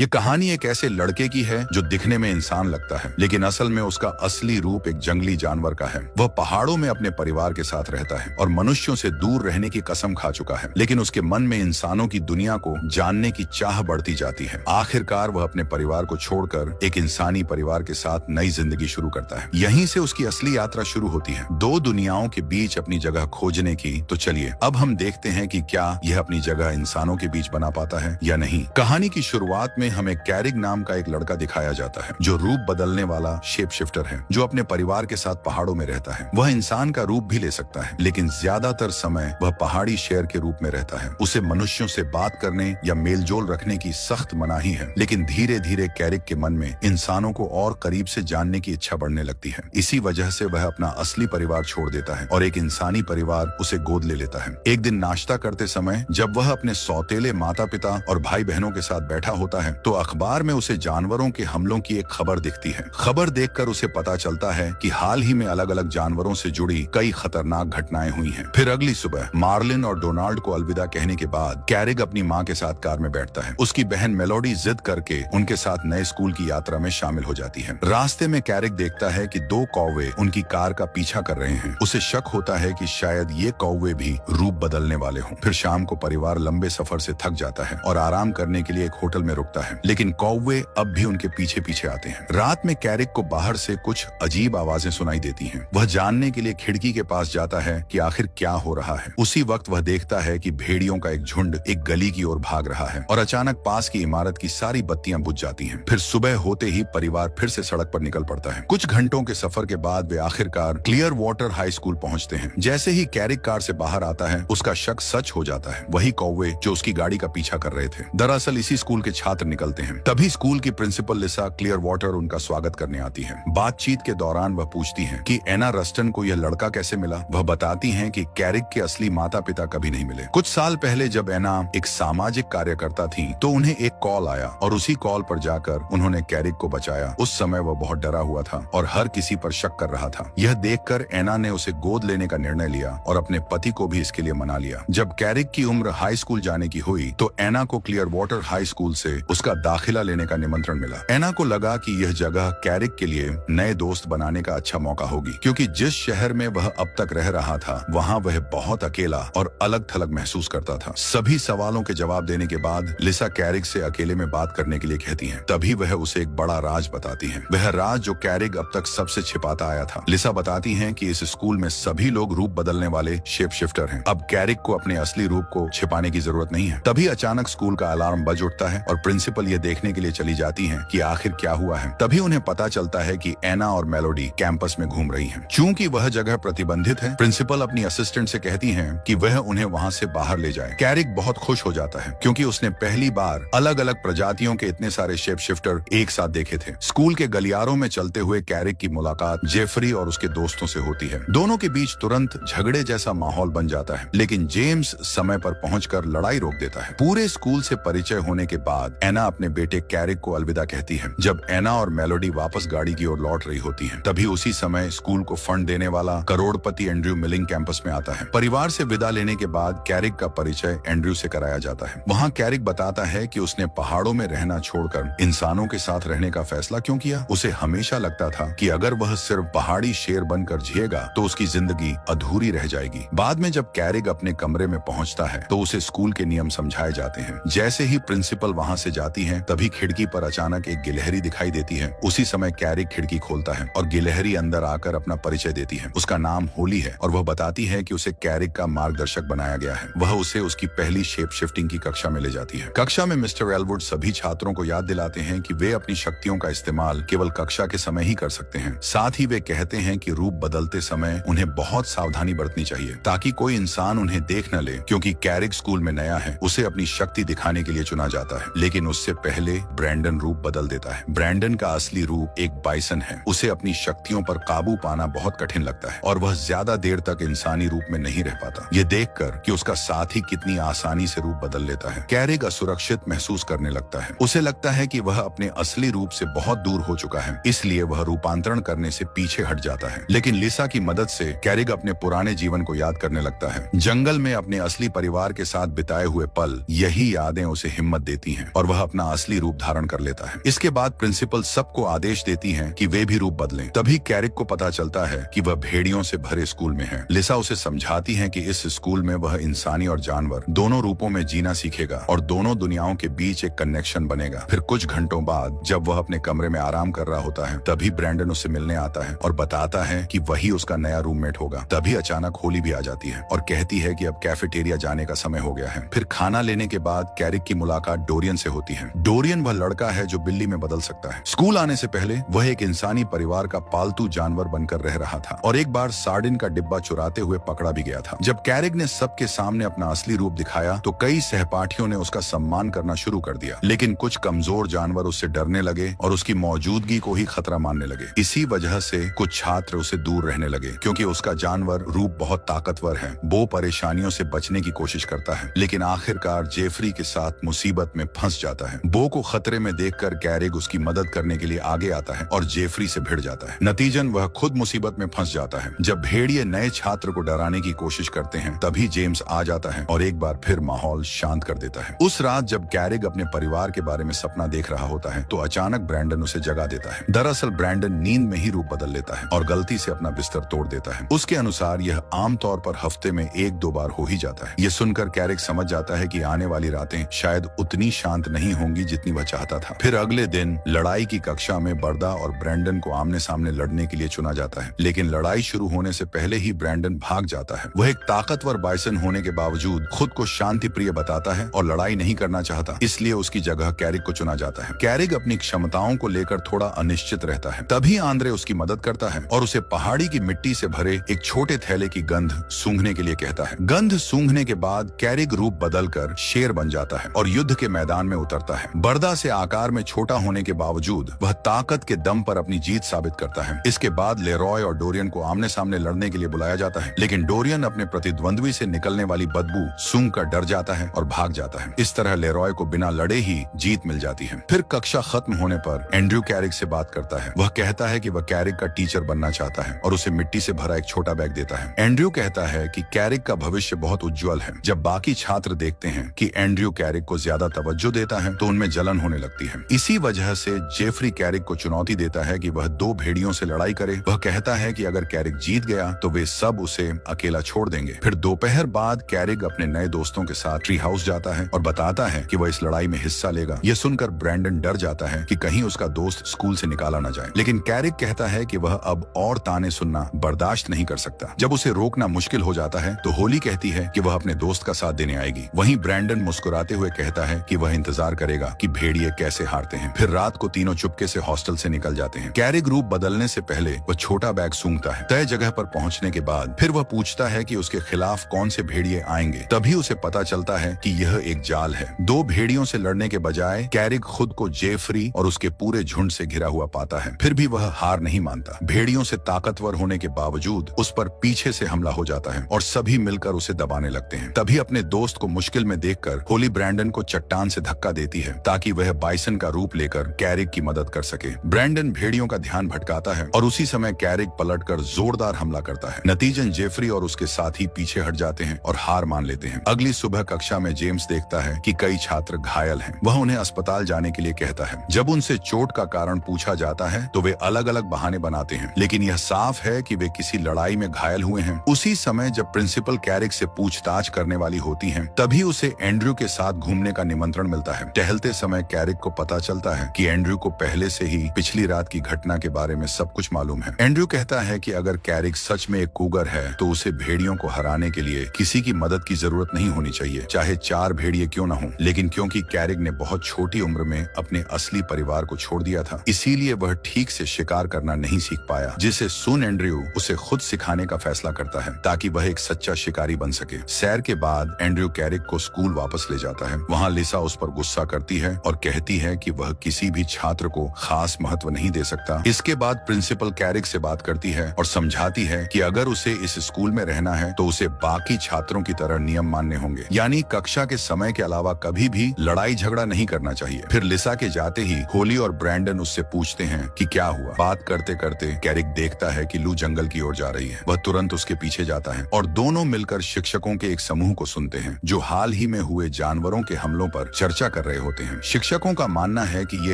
ये कहानी एक ऐसे लड़के की है जो दिखने में इंसान लगता है, लेकिन असल में उसका असली रूप एक जंगली जानवर का है। वह पहाड़ों में अपने परिवार के साथ रहता है और मनुष्यों से दूर रहने की कसम खा चुका है, लेकिन उसके मन में इंसानों की दुनिया को जानने की चाह बढ़ती जाती है। आखिरकार वह अपने परिवार को छोड़कर एक इंसानी परिवार के साथ नई जिंदगी शुरू करता है। यहीं से उसकी असली यात्रा शुरू होती है, दो दुनियाओं के बीच अपनी जगह खोजने की। तो चलिए अब हम देखते हैं कि क्या यह अपनी जगह इंसानों के बीच बना पाता है या नहीं। कहानी की शुरुआत में हमें कैरिक नाम का एक लड़का दिखाया जाता है जो रूप बदलने वाला शेप शिफ्टर है, जो अपने परिवार के साथ पहाड़ों में रहता है। वह इंसान का रूप भी ले सकता है, लेकिन ज्यादातर समय वह पहाड़ी शेर के रूप में रहता है। उसे मनुष्यों से बात करने या मेलजोल रखने की सख्त मनाही है, लेकिन धीरे धीरे कैरिक के मन में इंसानों को और करीब से जानने की इच्छा बढ़ने लगती है। इसी वजह से वह अपना असली परिवार छोड़ देता है और एक इंसानी परिवार उसे गोद ले लेता है। एक दिन नाश्ता करते समय जब वह अपने सौतेले माता पिता और भाई बहनों के साथ बैठा होता है तो अखबार में उसे जानवरों के हमलों की एक खबर दिखती है। खबर देखकर उसे पता चलता है कि हाल ही में अलग अलग जानवरों से जुड़ी कई खतरनाक घटनाएं हुई हैं। फिर अगली सुबह मार्लिन और डोनाल्ड को अलविदा कहने के बाद कैरिक अपनी माँ के साथ कार में बैठता है। उसकी बहन मेलोडी जिद करके उनके साथ नए स्कूल की यात्रा में शामिल हो जाती है। रास्ते में कैरिक देखता है कि दो कौवे उनकी कार का पीछा कर रहे हैं। उसे शक होता है कि शायद ये कौवे भी रूप बदलने वाले हों। फिर शाम को परिवार लंबे सफर से थक जाता है और आराम करने के लिए एक होटल में रुकता है, लेकिन कौवे अब भी उनके पीछे पीछे आते हैं। रात में कैरिक को बाहर से कुछ अजीब आवाजें सुनाई देती हैं। वह जानने के लिए खिड़की के पास जाता है कि आखिर क्या हो रहा है। उसी वक्त वह देखता है कि भेड़ियों का एक झुंड एक गली की ओर भाग रहा है और अचानक पास की इमारत की सारी बत्तियां बुझ जाती हैं। फिर सुबह होते ही परिवार फिर से सड़क पर निकल पड़ता है। कुछ घंटों के सफर के बाद वे आखिरकार क्लियर वाटर हाई स्कूल पहुंचते हैं। जैसे ही कैरिक कार से बाहर आता है उसका शक सच हो जाता है। वही कौवे जो उसकी गाड़ी का पीछा कर रहे थे दरअसल इसी स्कूल के छात्र निकलते हैं। तभी स्कूल की प्रिंसिपल लिसा क्लियर वाटर उनका स्वागत करने आती है। बातचीत के दौरान वह पूछती हैं कि एना रस्टन को यह लड़का कैसे मिला। वह बताती हैं कि कैरिक के असली माता पिता कभी नहीं मिले। कुछ साल पहले जब एना एक सामाजिक कार्यकर्ता थी तो उन्हें एक कॉल आया और उसी कॉल पर जाकर उन्होंने कैरिक को बचाया। उस समय वह बहुत डरा हुआ था और हर किसी पर शक कर रहा था। यह देखकर एना ने उसे गोद लेने का निर्णय लिया और अपने पति को भी इसके लिए मना लिया। जब कैरिक की उम्र हाई स्कूल जाने की हुई तो एना को क्लियर वाटर हाई स्कूल से उसका दाखिला लेने का निमंत्रण मिला। एना को लगा कि यह जगह कैरिक के लिए नए दोस्त बनाने का अच्छा मौका होगी, क्योंकि जिस शहर में वह अब तक रह रहा था वहाँ वह बहुत अकेला और अलग थलग महसूस करता था। सभी सवालों के जवाब देने के बाद लिसा कैरिक से अकेले में बात करने के लिए कहती है। तभी वह उसे एक बड़ा राज बताती है, वह राज जो कैरिक अब तक सबसे छिपाता आया था। लिसा बताती है कि इस स्कूल में सभी लोग रूप बदलने वाले शेप शिफ्टर हैं। अब कैरिक को अपने असली रूप को छिपाने की जरूरत नहीं है। तभी अचानक स्कूल का अलार्म बज उठता है और प्रिंसिपल ये देखने के लिए चली जाती हैं कि आखिर क्या हुआ है। तभी उन्हें पता चलता है कि एना और मेलोडी कैंपस में घूम रही हैं। चूंकि वह जगह प्रतिबंधित है, प्रिंसिपल अपनी असिस्टेंट से कहती हैं कि वह उन्हें वहां से बाहर ले जाए। कैरिक बहुत खुश हो जाता है क्योंकि उसने पहली बार अलग अलग प्रजातियों के इतने सारे शेप शिफ्टर एक साथ देखे थे। स्कूल के गलियारों में चलते हुए कैरिक की मुलाकात जेफरी और उसके दोस्तों से होती है। दोनों के बीच तुरंत झगड़े जैसा माहौल बन जाता है, लेकिन जेम्स समय पर पहुंचकर लड़ाई रोक देता है। पूरे स्कूल से परिचय होने के बाद एना अपने बेटे कैरिक को अलविदा कहती है। जब एना और मेलोडी वापस गाड़ी की ओर लौट रही होती हैं, तभी उसी समय स्कूल को फंड देने वाला करोड़पति एंड्रयू मिलिंग कैंपस में आता है। परिवार से विदा लेने के बाद कैरिक का परिचय एंड्रयू से कराया जाता है। वहाँ कैरिक बताता है कि उसने पहाड़ों में रहना छोड़कर इंसानों के साथ रहने का फैसला क्यों किया। उसे हमेशा लगता था कि अगर वह सिर्फ पहाड़ी शेर बनकर जिएगा तो उसकी जिंदगी अधूरी रह जाएगी। बाद में जब कैरिक अपने कमरे में पहुंचता है तो उसे स्कूल के नियम समझाए जाते हैं। जैसे ही प्रिंसिपल वहां से जाती है तभी खिड़की पर अचानक एक गिलहरी दिखाई देती है। उसी समय कैरिक खिड़की खोलता है और गिलहरी अंदर आकर अपना परिचय देती है। उसका नाम होली है और वह बताती है कि उसे कैरिक का मार्गदर्शक बनाया गया है। वह उसे उसकी पहली शेप शिफ्टिंग की कक्षा में ले जाती है। कक्षा में मिस्टर एलवुड सभी छात्रों को याद दिलाते हैं कि वे अपनी शक्तियों का इस्तेमाल केवल कक्षा के समय ही कर सकते हैं। साथ ही वे कहते हैं कि रूप बदलते समय उन्हें बहुत सावधानी बरतनी चाहिए ताकि कोई इंसान उन्हें देख न ले, क्योंकि कैरिक स्कूल में नया है। उसे अपनी शक्ति दिखाने के लिए चुना जाता है, लेकिन उससे पहले ब्रैंडन रूप बदल देता है। ब्रैंडन का असली रूप एक बाइसन है। उसे अपनी शक्तियों पर काबू पाना बहुत कठिन लगता है और वह ज्यादा देर तक इंसानी रूप में नहीं रह पाता। ये देखकर कि उसका साथी कितनी आसानी से रूप बदल लेता है, कैरिक असुरक्षित महसूस करने लगता है। उसे लगता है कि वह अपने असली रूप से बहुत दूर हो चुका है, इसलिए वह रूपांतरण करने से पीछे हट जाता है। लेकिन लिसा की मदद से कैरिक अपने पुराने जीवन को याद करने लगता है। जंगल में अपने असली परिवार के साथ बिताए हुए पल, यही यादें उसे हिम्मत देती हैं और वह अपना असली रूप धारण कर लेता है। इसके बाद प्रिंसिपल सबको आदेश देती है कि वे भी रूप बदलें। तभी कैरिक को पता चलता है कि वह भेड़ियों से भरे स्कूल में है। लिसा उसे समझाती है कि इस स्कूल में वह इंसानी और जानवर दोनों रूपों में जीना सीखेगा और दोनों दुनियाओं के बीच एक कनेक्शन बनेगा। फिर कुछ घंटों बाद जब वह अपने कमरे में आराम कर रहा होता है, तभी ब्रैंडन उससे मिलने आता है और बताता है कि वही उसका नया रूममेट होगा। तभी अचानक होली भी आ जाती है और कहती है कि अब कैफेटेरिया जाने का समय हो गया है। फिर खाना लेने के बाद कैरिक की मुलाकात डोरियन से होती है। डोरियन वह लड़का है जो बिल्ली में बदल सकता है। स्कूल आने से पहले वह एक इंसानी परिवार का पालतू जानवर बनकर रह रहा था और एक बार सार्डिन का डिब्बा चुराते हुए पकड़ा भी गया था। जब कैरिक ने सबके सामने अपना असली रूप दिखाया तो कई सहपाठियों ने उसका सम्मान करना शुरू कर दिया, लेकिन कुछ कमजोर जानवर उससे डरने लगे और उसकी मौजूदगी को ही खतरा मानने लगे। इसी वजह से कुछ छात्र उसे दूर रहने लगे क्योंकि उसका जानवर रूप बहुत ताकतवर है। वो परेशानियों से बचने की कोशिश करता है, लेकिन आखिरकार जेफरी के साथ मुसीबत में फंस जाता है। बो को खतरे में देखकर कैरिक उसकी मदद करने के लिए आगे आता है और जेफरी से भिड़ जाता है। नतीजन वह खुद मुसीबत में फंस जाता है। जब भेड़िए नए छात्र को डराने की कोशिश करते हैं, तभी जेम्स आ जाता है और एक बार फिर माहौल शांत कर देता है। उस रात जब कैरिक अपने परिवार के बारे में सपना देख रहा होता है तो अचानक ब्रैंडन उसे जगा देता है। दरअसल ब्रैंडन नींद में ही रूप बदल लेता है और गलती से अपना बिस्तर तोड़ देता है। उसके अनुसार यह आमतौर पर हफ्ते में 1-2 बार हो ही जाता है। यह सुनकर कैरिक समझ जाता है कि आने वाली रातें शायद उतनी शांत नहीं होंगी जितनी वह चाहता था। फिर अगले दिन लड़ाई की कक्षा में बर्दा और ब्रैंडन को आमने सामने लड़ने के लिए चुना जाता है, लेकिन लड़ाई शुरू होने से पहले ही ब्रैंडन भाग जाता है। वह एक ताकतवर बाइसन होने के बावजूद खुद को शांति प्रिय बताता है और लड़ाई नहीं करना चाहता, इसलिए उसकी जगह कैरिक को चुना जाता है। कैरिक अपनी क्षमताओं को लेकर थोड़ा अनिश्चित रहता है। तभी आंद्रे उसकी मदद करता है और उसे पहाड़ी की मिट्टी से भरे एक छोटे थैले की गंध सूंघने के लिए कहता है। गंध सूंघने के बाद कैरिक रूप बदलकर शेर बन जाता है और युद्ध के मैदान में उतरता है। बर्दा से आकार में छोटा होने के बावजूद वह ताकत के दम पर अपनी जीत साबित करता है। इसके बाद लेरॉय और डोरियन को आमने सामने लड़ने के लिए बुलाया जाता है, लेकिन डोरियन अपने प्रतिद्वंद्वी से निकलने वाली बदबू सूंघ कर डर जाता है और भाग जाता है। इस तरह लेरॉय को बिना लड़े ही जीत मिल जाती है। फिर कक्षा खत्म होने पर एंड्रयू कैरिक से बात करता है। वह कहता है कि वह कैरिक का टीचर बनना चाहता है और उसे मिट्टी से भरा एक छोटा बैग देता है। एंड्रयू कहता है कि कैरिक का भविष्य बहुत उज्जवल है। जब बाकी छात्र देखते हैं कि एंड्रयू कैरिक को ज्यादा तवज्जो देता है तो उनमें जलन होने लगती है। इसी वजह से जेफरी कैरिक को चुनौती देता है कि वह 2 भेड़ियों से लड़ाई करे। वह कहता है कि अगर कैरिक जीत गया तो वे सब उसे अकेला छोड़ देंगे। फिर दोपहर बाद कैरिक अपने नए दोस्तों के साथ ट्री हाउस जाता है और बताता है कि वह इस लड़ाई में हिस्सा लेगा। यह सुनकर ब्रैंडन डर जाता है कि कहीं उसका दोस्त स्कूल से निकाला न जाए, लेकिन कैरिक कहता है कि वह अब और ताने सुनना बर्दाश्त नहीं कर सकता। जब उसे रोकना मुश्किल हो जाता है तो होली कहती है कि वह अपने दोस्त का साथ देने आएगी। वहीं ब्रैंडन मुस्कुराते हुए कहता है कि वह इंतजार करेगा कि भेड़िए कैसे हारते हैं। फिर रात को तीनों चुपके से हॉस्टल से निकल जाते हैं। कैरिक रूप बदलने से पहले वह छोटा बैग सूंघता है। तय जगह पर पहुंचने के बाद फिर वह पूछता है कि उसके खिलाफ कौन से भेड़िए आएंगे। तभी उसे पता चलता है कि यह एक जाल है। 2 भेड़ियों से लड़ने के बजाय कैरिक खुद को जेफरी और उसके पूरे झुंड से घिरा हुआ पाता है। फिर भी वह हार नहीं मानता। भेड़ियों से ताकतवर होने के बावजूद उस पर पीछे से हमला हो जाता है और सभी मिलकर उसे दबाने लगते हैं। तभी अपने दोस्त को मुश्किल में देखकर होली ब्रैंडन को चट्टान से धक्का देती है ताकि वह बाइसन का रूप लेकर कैरिक की मदद कर सके। ब्रैंडन भेड़ियों का ध्यान भटकाता है और उसी समय कैरिक पलटकर जोरदार हमला करता है। नतीजन जेफरी और उसके साथी पीछे हट जाते हैं और हार मान लेते हैं। अगली सुबह कक्षा में जेम्स देखता है कि कई छात्र घायल हैं। वह उन्हें अस्पताल जाने के लिए कहता है। जब उनसे चोट का कारण पूछा जाता है तो वे अलग अलग बहाने बनाते हैं, लेकिन यह साफ है कि वे किसी लड़ाई में घायल हुए हैं। उसी समय जब प्रिंसिपल कैरिक से पूछताछ करने वाली होती है, तभी उसे एंड्रयू के साथ घूमने का निमंत्रण मिलता है। टहलते समय कैरिक को पता चलता है कि एंड्रयू को पहले से ही पिछली रात की घटना के बारे में सब कुछ मालूम है। एंड्रयू कहता है कि अगर कैरिक सच में एक कूगर है तो उसे भेड़ियों को हराने के लिए किसी की मदद की जरूरत नहीं होनी चाहिए, चाहे 4 भेड़िए क्यों न हो। लेकिन क्योंकि कैरिक ने बहुत छोटी उम्र में अपने असली परिवार को छोड़ दिया था, इसीलिए वह ठीक से शिकार करना नहीं सीख पाया, जिसे सुन एंड्रयू उसे खुद सिखाने का फैसला करता है ताकि वह एक सच्चा शिकारी बन सके। सैर के बाद एंड्रयू कैरिक को स्कूल वापस ले जाता है। वहाँ लिसा उस पर गुस्सा करती है और कहती है कि वह किसी भी छात्र को खास महत्व नहीं दे सकता। इसके बाद प्रिंसिपल कैरिक से बात करती है और समझाती है कि अगर उसे इस स्कूल में रहना है तो उसे बाकी छात्रों की तरह नियम मानने होंगे, यानी कक्षा के समय के अलावा कभी भी लड़ाई झगड़ा नहीं करना चाहिए। फिर लिसा के जाते ही होली और ब्रैंडन उससे पूछते हैं कि क्या हुआ। बात करते करते कैरिक देखता है कि लू जंगल की ओर जा रही है। वह तुरंत उसके पीछे जाता है और दोनों मिलकर शिक्षकों के एक समूह को सुनते हैं जो हाल ही में हुए जानवरों के हमलों पर चर्चा कर रहे होते हैं। शिक्षकों का मानना है कि ये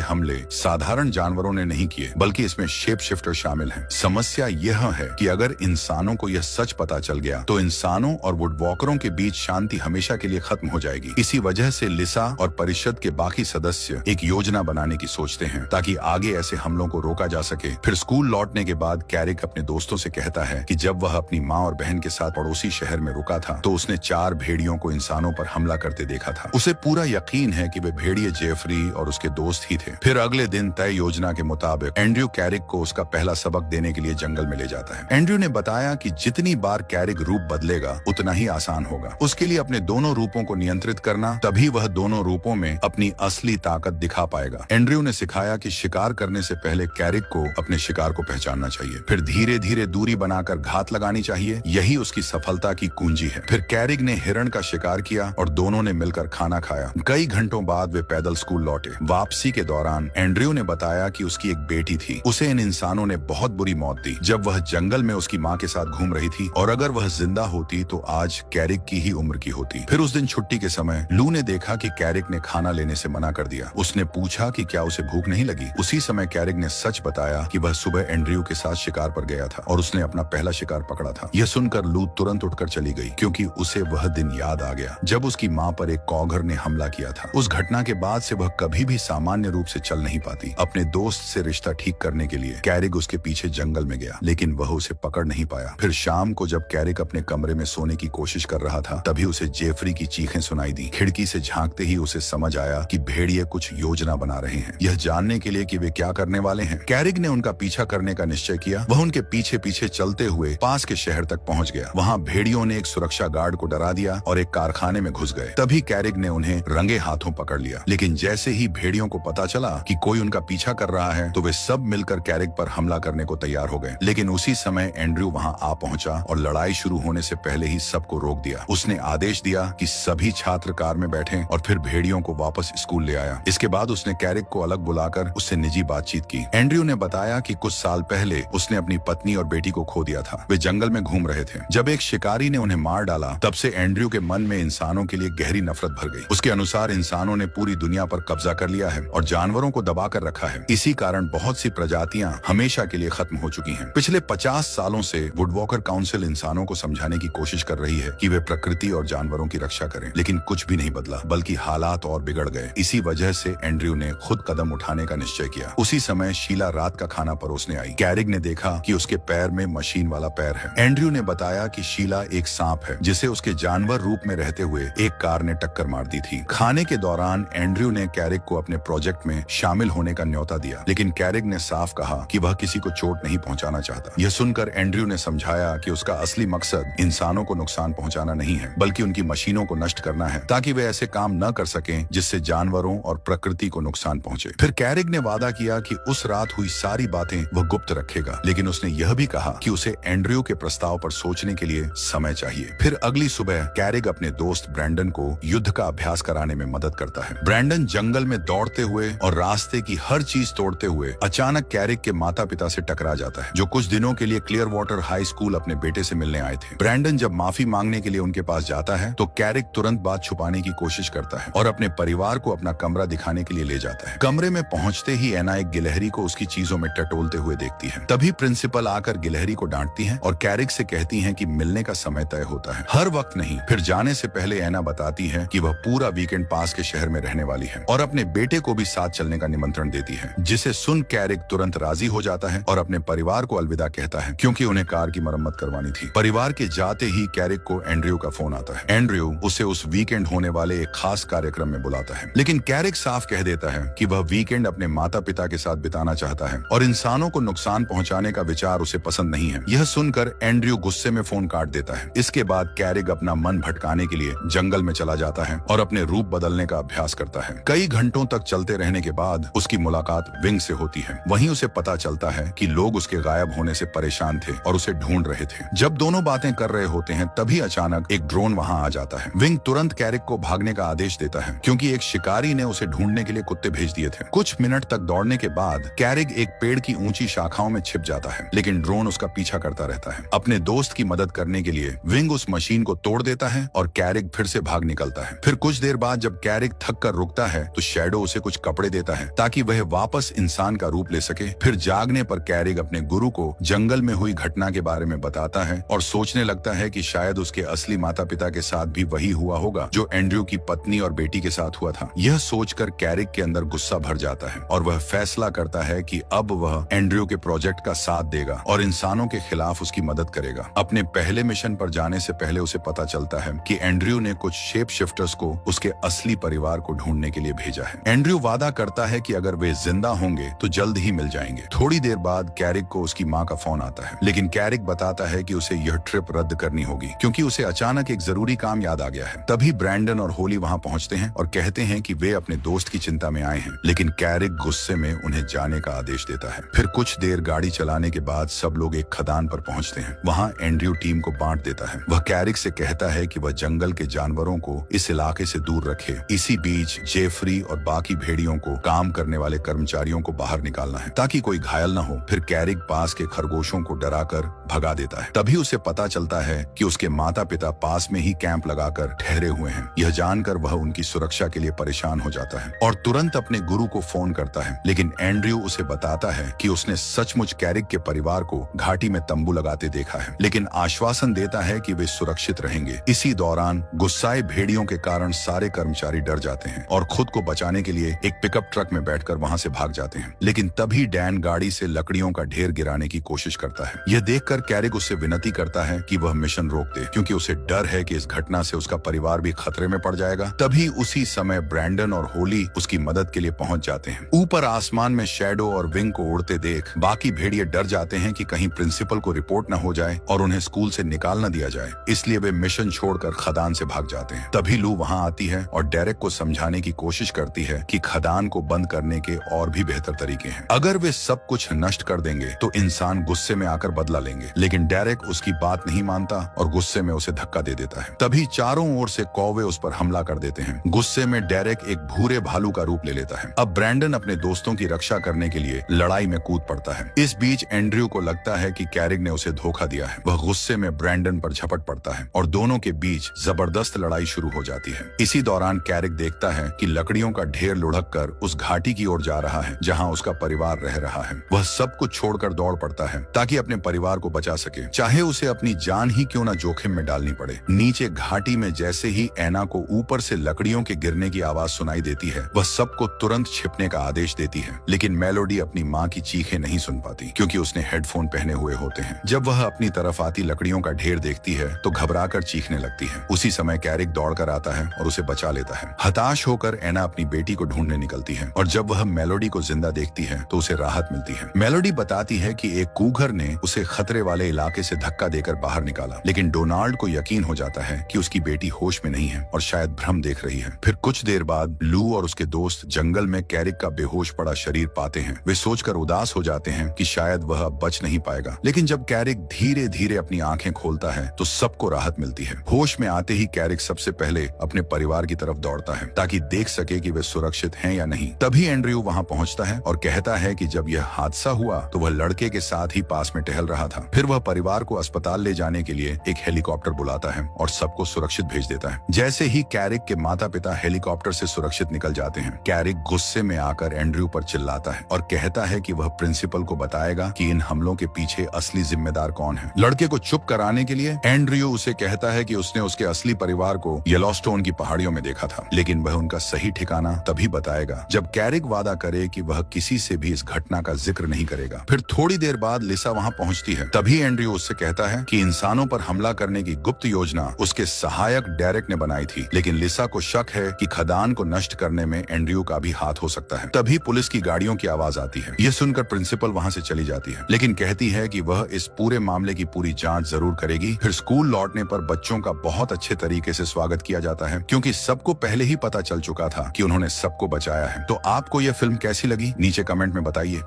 हमले साधारण जानवरों ने नहीं किए, बल्कि इसमें शेप शिफ्टर शामिल हैं। समस्या यह है कि अगर इंसानों को यह सच पता चल गया तो इंसानों और वुडवॉकरों के बीच शांति हमेशा के लिए खत्म हो जाएगी। इसी वजह से लिसा और परिषद के बाकी सदस्य एक योजना बनाने की सोचते हैं ताकि आगे ऐसे हमलों को रोका जा सके। फिर स्कूल लौटने के बाद कैरिक अपने दोस्तों से कहता है कि जब वह अपनी माँ और बहन के साथ पड़ोसी शहर में रुका था तो उसने 4 भेड़ियों को इंसानों पर हमला करते देखा था। उसे पूरा यकीन है कि वे भेड़िए जेफरी और उसके दोस्त ही थे। फिर अगले दिन तय योजना के मुताबिक एंड्रयू कैरिक को उसका पहला सबक देने के लिए जंगल में ले जाता है। एंड्रयू ने बताया कि जितनी बार कैरिक रूप बदलेगा उतना ही आसान होगा। उसके लिए अपने दोनों रूपों को नियंत्रित करना, तभी वह दोनों रूपों में अपनी असली ताकत दिखा पाएगा। एंड्रयू ने सिखाया कि शिकार करने से पहले कैरिक को अपने शिकार को पहचानना चाहिए, फिर धीरे धीरे दूरी बनाकर घात लगानी चाहिए। यही उसकी सफलता की कुंजी है। फिर कैरिक ने हिरण का शिकार किया और दोनों ने मिलकर खाना खाया। कई घंटों बाद वे पैदल स्कूल लौटे। वापसी के दौरान एंड्रयू ने बताया कि उसकी एक बेटी थी, उसे इन इंसानों ने बहुत बुरी मौत दी जब वह जंगल में उसकी माँ के साथ घूम रही थी, और अगर वह जिंदा होती तो आज कैरिक की ही उम्र की होती। फिर उस दिन छुट्टी के समय लू ने देखा कि कैरिक ने खाना लेने से मना कर दिया। उसने पूछा कि क्या उसे भूख नहीं लगी। उसी समय कैरिक ने सच बताया कि वह सुबह एंड्रयू के साथ शिकार पर गया था और उसने अपना पहला शिकार पकड़ा था। यह सुनकर लू तुरंत उठकर चली गई क्योंकि उसे वह दिन याद आ गया जब उसकी माँ पर एक कॉगर ने हमला किया था। उस घटना के बाद से वह कभी भी सामान्य रूप से चल नहीं पाती। अपने दोस्त से रिश्ता ठीक करने के लिए कैरिक उसके पीछे जंगल में गया, लेकिन वह उसे पकड़ नहीं पाया। फिर शाम को जब कैरिक अपने कमरे में सोने की कोशिश कर रहा था, तभी उसे जेफरी की चीखें सुनाई दी। खिड़की से झांकते ही उसे समझ आया कि भेड़िए कुछ योजना बना रहे हैं, यह जानने के लिए कि वे क्या करने वाले हैं। कैरिक ने उनका पीछा करने का निश्चय किया। वह उनके पीछे पीछे चलते हुए पास के शहर तक पहुंच गया। वहां भेड़ियों ने एक सुरक्षा गार्ड को डरा दिया और एक कारखाने में घुस गए। तभी कैरिक ने उन्हें रंगे हाथों पकड़ लिया, लेकिन जैसे ही भेड़ियों को पता चला कि कोई उनका पीछा कर रहा है तो वे सब मिलकर कैरिक पर हमला करने को तैयार हो गए। लेकिन उसी समय एंड्रयू वहां आ पहुंचा और लड़ाई शुरू होने से पहले ही सबको रोक दिया। उसने आदेश दिया कि सभी छात्र कार में बैठें और फिर भेड़ियों को वापस स्कूल ले आया। इसके बाद उसने कैरिक को अलग बुलाकर उससे निजी बातचीत की। एंड्रयू ने बताया कि कुछ साल पहले उसने अपनी पत्नी और बेटी को खो दिया था। वे जंगल में घूम रहे थे जब एक शिकारी ने उन्हें मार डाला। तब से एंड्रयू के मन में इंसानों के लिए गहरी नफरत भर गई। उसके अनुसार इंसानों ने पूरी दुनिया पर कब्जा कर लिया है और जानवरों को दबा कर रखा है। इसी कारण बहुत सी प्रजातियां हमेशा के लिए खत्म हो चुकी हैं। पिछले 50 सालों से वुडवॉकर काउंसिल इंसानों को समझाने की कोशिश कर रही है कि वे प्रकृति और जानवरों की रक्षा करें, लेकिन कुछ भी नहीं बदला, बल्कि हालात और बिगड़ गए। इसी वजह से एंड्रयू ने खुद कदम उठाने का निश्चय किया। उसी समय शीला रात का खाना परोसने आई। कैरिक ने देखा कि उसके पैर में मशीन वाला पैर है। एंड्रयू ने बताया कि शीला एक सांप है जिसे उसके जानवर रूप में रहते हुए एक कार ने टक्कर मार दी थी। खाने के दौरान एंड्रयू ने कैरिक को अपने प्रोजेक्ट में शामिल होने का न्योता दिया, लेकिन कैरिक ने साफ कहा कि वह किसी को चोट नहीं पहुंचाना चाहता। यह सुनकर एंड्रयू ने समझाया कि उसका असली मकसद इंसानों को नुकसान पहुंचाना नहीं है, बल्कि उनकी मशीनों को नष्ट करना है ताकि वे ऐसे काम न कर सकें जिससे जानवरों और प्रकृति को नुकसान पहुंचे। फिर कैरिक ने वादा किया कि उस रात हुई सारी बातें वह गुप्त रखेगा, लेकिन उसने यह भी कहा कि उसे एंड्रयू के प्रस्ताव पर सोचने के लिए समय चाहिए। फिर अगली सुबह कैरिक अपने दोस्त ब्रैंडन को युद्ध का अभ्यास कराने में मदद करता है। ब्रैंडन जंगल में दौड़ते हुए और रास्ते की हर चीज तोड़ते हुए अचानक कैरिक के माता पिता से टकरा जाता है, जो कुछ दिनों के लिए क्लियर वाटर हाई स्कूल अपने बेटे से मिलने आए थे। ब्रैंडन जब माफी मांगने के लिए उनके पास जाता है तो कैरिक तुरंत बात छुपाने की कोशिश करता है और अपने परिवार को अपना कमरा दिखाने के लिए ले जाता है। कमरे में पहुंचते ही एना एक गिलहरी को उसकी चीजों में टटोलते हुए देखती है। तभी प्रिंसिपल आकर गिलहरी को डांटती है और कैरिक से कहती है कि मिलने का समय तय होता है, हर वक्त नहीं। फिर जाने से पहले एना बताती है कि वह पूरा वीकेंड पास के शहर में रहने वाली है और अपने बेटे को भी साथ चलने का निमंत्रण देती है, जिसे सुन कैरिक तुरंत राजी हो जाता है और अपने परिवार को अलविदा कहता है क्योंकि उन्हें कार की मरम्मत करवानी थी। परिवार के जाते ही कैरिक को एंड्रयू का फोन आता है। एंड्रयू उसे उस वीकेंड होने वाले एक खास कार्यक्रम में बुलाता है, लेकिन कैरिक साफ कह देता है कि वह वीकेंड अपने माता पिता के साथ बिताना चाहता है और इंसानों को नुकसान पहुंचाने का विचार उसे पसंद नहीं है। यह सुनकर एंड्रयू गुस्से में फोन काट देता है। इसके बाद कैरिक अपना मन भटकाने के लिए जंगल में चला जाता है और अपने रूप बदलने का अभ्यास करता है। कई घंटों तक चलते रहने के बाद उसकी मुलाकात विंग से होती है। वहीं उसे पता चलता है कि लोग उसके गायब होने से परेशान थे और उसे ढूंढ रहे थे। जब दोनों बातें कर रहे होते हैं तभी अचानक एक ड्रोन वहां आ जाता है। विंग तुरंत कैरिक को भागने का आदेश देता है क्योंकि एक शिकारी ने उसे ढूंढने के लिए कुत्ते भेज दिए थे। कुछ मिनट तक दौड़ने के बाद कैरिक एक पेड़ की ऊंची शाखाओं में छिप जाता है, लेकिन ड्रोन उसका पीछा करता रहता है। अपने दोस्त की मदद करने के लिए विंग उस मशीन को तोड़ देता है और कैरिक फिर से भाग निकलता है। फिर कुछ देर बाद जब कैरिक थक कर रुकता है तो शैडो उसे कुछ कपड़े देता है ताकि वह वापस इंसान का रूप ले सके। फिर जागने पर कैरिक अपने गुरु को जंगल में हुई घटना के बारे में बताता है और सोचने लगता है कि शायद उसके असली माता पिता के साथ भी वही हुआ होगा जो एंड्रयू की पत्नी और बेटी के साथ हुआ था। यह सोचकर कैरिक के अंदर गुस्सा भर जाता है और वह फैसला करता है कि अब वह एंड्रयू के प्रोजेक्ट का साथ देगा और इंसानों के खिलाफ उसकी मदद करेगा। अपने पहले मिशन पर जाने से पहले उसे पता चलता है कि एंड्रयू ने कुछ शेप शिफ्टर्स को उसके असली परिवार को ढूंढने के लिए भेजा है। एंड्रयू वादा करता है कि अगर वे जिंदा होंगे तो जल्द ही मिल जाएंगे। थोड़ी देर बाद कैरिक को उसकी माँ का फोन आता है, लेकिन कैरिक बताता है कि उसे यह ट्रिप रद्द करनी होगी क्योंकि उसे अचानक एक जरूरी काम याद आ गया है। तभी ब्रैंडन और होली वहाँ पहुँचते हैं और कहते हैं कि वे अपने दोस्त की चिंता में आए हैं, लेकिन कैरिक गुस्से में उन्हें जाने का आदेश देता है। फिर कुछ देर गाड़ी चलाने के बाद सब लोग एक खदान पर पहुँचते हैं। वहाँ एंड्रयू टीम को बांट देता है। वह कैरिक से कहता है कि वह जंगल के जानवरों को इस इलाके से दूर रखे। इसी बीच जेफरी और बाकी भेड़ियों को काम करने वाले कर्मचारियों को बाहर निकालना है ताकि कोई घायल न हो। फिर कैरिक पास के खरगोशों को डराकर भगा देता है। तभी उसे पता चलता है कि उसके माता पिता पास में ही कैंप लगाकर ठहरे हुए हैं। यह जानकर वह उनकी सुरक्षा के लिए परेशान हो जाता है और तुरंत अपने गुरु को फोन करता है, लेकिन एंड्रयू उसे बताता है कि उसने सचमुच कैरिक के परिवार को घाटी में तंबू लगाते देखा है, लेकिन आश्वासन देता है कि वे सुरक्षित रहेंगे। इसी दौरान गुस्साए भेड़ियों के कारण सारे कर्मचारी डर जाते हैं और खुद को बचाने के लिए एक पिकअप ट्रक में बैठकर वहां से भाग जाते हैं। लेकिन तभी डैन गाड़ी से लकड़ियों का ढेर गिराने की कोशिश करता है। यह देखकर कैरिक उससे विनती करता है कि वह मिशन रोक दे क्योंकि उसे डर है कि इस घटना से उसका परिवार भी खतरे में पड़ जाएगा। तभी उसी समय ब्रैंडन और होली उसकी मदद के लिए पहुंच जाते हैं। ऊपर आसमान में शैडो और विंग को उड़ते देख बाकी भेड़िए डर जाते हैं कि कहीं प्रिंसिपल को रिपोर्ट न हो जाए और उन्हें स्कूल से निकाल न दिया जाए, इसलिए वे मिशन छोड़कर खदान से भाग जाते हैं। तभी लू वहां आती है और डेरेक को समझाने की कोशिश करती है कि खदान को बंद करने के और भी बेहतर तरीके हैं। अगर वे सब कुछ नष्ट कर देंगे तो इंसान गुस्से में आकर बदला लेंगे, लेकिन डेरेक उसकी बात नहीं मानता और गुस्से में उसे धक्का दे देता है। तभी चारों ओर से कौवे उस पर हमला कर देते हैं। गुस्से में डेरेक एक भूरे भालू का रूप ले लेता है। अब ब्रैंडन अपने दोस्तों की रक्षा करने के लिए लड़ाई में कूद पड़ता है। इस बीच एंड्रयू को लगता है कि कैरिक ने उसे धोखा दिया है। वह गुस्से में ब्रैंडन पर झपट पड़ता है और दोनों के बीच जबरदस्त लड़ाई शुरू हो जाती है। इसी दौरान कैरिक देखता है कि लकड़ियों का ढेर लुढ़क कर उस घाटी की ओर जा रहा है जहाँ उसका परिवार रह रहा है। वह सब कुछ छोड़कर दौड़ पड़ता है ताकि अपने परिवार को बचा सके, चाहे उसे अपनी जान ही क्यों न जोखिम में डालनी पड़े। नीचे घाटी में जैसे ही ऐना को ऊपर से लकड़ियों के गिरने की आवाज सुनाई देती है, वह सबको तुरंत छिपने का आदेश देती है, लेकिन मेलोडी अपनी माँ की चीखें नहीं सुन पाती क्योंकि उसने हेडफोन पहने हुए होते हैं। जब वह अपनी तरफ आती लकड़ियों का ढेर देखती है तो घबराकर चीखने लगती है। उसी समय कैरिक दौड़कर आता है और उसे बचा लेता है। हताश होकर ऐना अपनी बेटी को ढूंढने निकलती है और जब वह मेलोडी को जिंदा देखती है तो उसे राहत मिलती है। मेलोडी बताती है कि एक कूघर ने उसे खतरे वाले इलाके से धक्का देकर बाहर निकाला, लेकिन डोनाल्ड को यकीन हो जाता है कि उसकी बेटी होश में नहीं है और शायद भ्रम देख रही है। फिर कुछ देर बाद लू और उसके दोस्त जंगल में कैरिक का बेहोश पड़ा शरीर पाते हैं। वे सोचकर उदास हो जाते हैं कि शायद वह अब बच नहीं पाएगा, लेकिन जब कैरिक धीरे धीरे अपनी आंखें खोलता है तो सबको राहत मिलती है। होश में आते ही कैरिक सबसे पहले अपने परिवार की तरफ दौड़ता है ताकि देख सके कि वे सुरक्षित हैं या नहीं। तभी एंड्रयू वहां पहुंचता है और कहता है कि जब यह हादसा हुआ तो वह लड़के के साथ ही पास में टहल रहा था। फिर वह परिवार को अस्पताल ले जाने के लिए एक हेलीकॉप्टर बुलाता है और सबको सुरक्षित भेज देता है। जैसे ही कैरिक के माता पिता हेलीकॉप्टर से सुरक्षित निकल जाते हैं, कैरिक गुस्से में आकर एंड्रयू पर चिल्लाता है और कहता है कि वह प्रिंसिपल को बताएगा कि इन हमलों के पीछे असली जिम्मेदार कौन है। लड़के को चुप कराने के लिए एंड्रयू उसे कहता है कि उसने उसके असली परिवार को येलोस्टोन की पहाड़ियों में देखा था, लेकिन वह उनका सही ठिकाना तभी बताएगा जब कैरिक वादा करे कि वह किसी से भी इस घटना का जिक्र नहीं करेगा। फिर थोड़ी देर बाद लिसा वहां पहुंचती है। तभी एंड्रयू उससे कहता है कि इंसानों पर हमला करने की गुप्त योजना उसके सहायक डेरेक ने बनाई थी, लेकिन लिसा को शक है कि खदान को नष्ट करने में एंड्रयू का भी हाथ हो सकता है। तभी पुलिस की गाड़ियों की आवाज आती है। यह सुनकर प्रिंसिपल वहां से चली जाती है, लेकिन कहती है कि वह इस पूरे मामले की पूरी जांच जरूर करेगी। फिर स्कूल लौटने पर बच्चों का बहुत अच्छे तरीके से स्वागत किया जाता है क्योंकि सबको पहले ही पता चल चुका था कि उन्होंने सबको बचाया है। तो आपको यह फिल्म कैसी लगी नीचे कमेंट में बताइए।